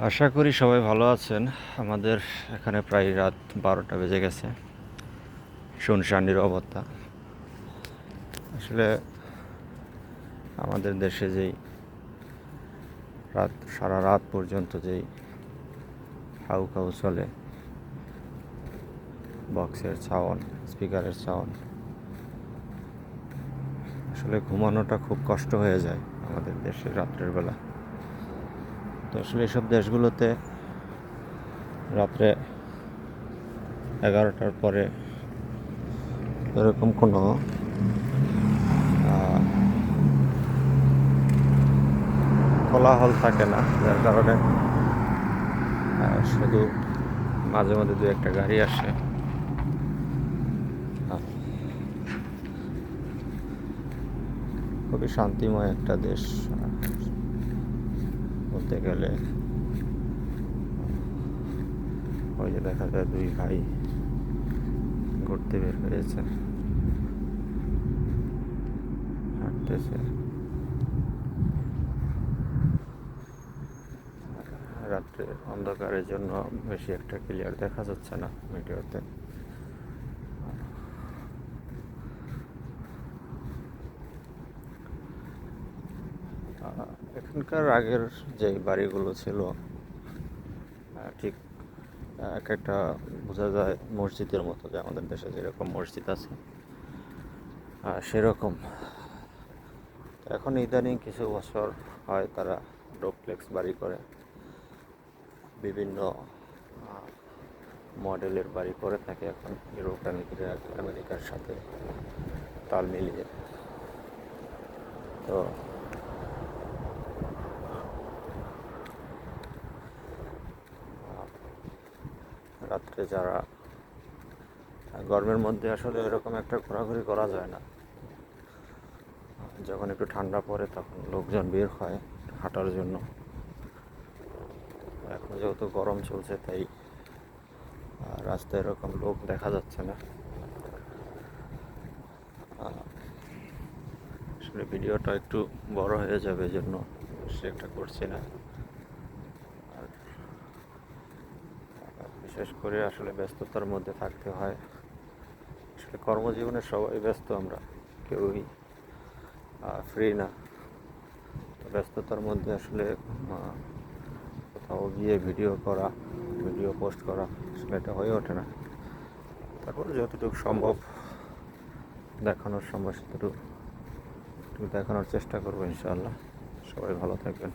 আশা করি সবাই ভালো আছেন। আমাদের এখানে প্রায় রাত 12টা বেজে গেছে। শুনশান নীরবতা। আসলে আমাদের দেশে যেই সারা রাত পর্যন্ত যেই হাউ খাউ চলে, বক্সের সাউন্ড, স্পিকারের সাউন্ড, আসলে ঘুমানোটা খুব কষ্ট হয়ে যায় আমাদের দেশে রাত্রের বেলা। তো আসলে এসব দেশগুলোতে রাত্রে 11টার পরে এরকম কোনো কোলাহল থাকে না, যার কারণে শুধু মাঝে মাঝে দু একটা গাড়ি আসে। খুবই শান্তিময় একটা দেশ বলতে গেলে। ওই যে দেখা যায় দুই ভাই ঘুরতে বের হয়েছে, হাঁটতেছে। রাত্রে অন্ধকারের জন্য বেশি একটা ক্লিয়ার দেখা যাচ্ছে না ভিডিওতে। এখানকার আগের যে বাড়িগুলো ছিল ঠিক এক একটা বোঝা যায় মসজিদের মতো, যে আমাদের দেশে যেরকম মসজিদ আছে সেরকম। এখন ইদানিং কিছু বছর হয় তারা ডুপ্লেক্স বাড়ি করে, বিভিন্ন মডেলের বাড়ি করে থাকে এখন ইউরোপ আমেরিকার সাথে তাল মিলিয়ে। তো রাত্রে যারা গরমের মধ্যে আসলে এরকম একটা ঘোরাঘুরি করা যায় না, যখন একটু ঠান্ডা পড়ে তখন লোকজন বের হয় হাঁটার জন্য। এখন যেহেতু গরম চলছে তাই রাস্তায় এরকম লোক দেখা যাচ্ছে না। আসলে ভিডিওটা একটু বড় হয়ে যাবে, জন্য সেটা করছি না। আর বিশেষ করে আসলে ব্যস্ততার মধ্যে থাকতে হয়। আসলে কর্মজীবনে সবাই ব্যস্ত, আমরা কেউই ফ্রি না। তো ব্যস্ততার মধ্যে আসলে কোথাও গিয়ে ভিডিও পোস্ট করা আসলে এটা হয়ে ওঠে না। তারপরে যতটুকু সম্ভব দেখানোর সম্ভব সেটুকু দেখানোর চেষ্টা করবো ইনশাআল্লাহ। সবাই ভালো থাকবেন।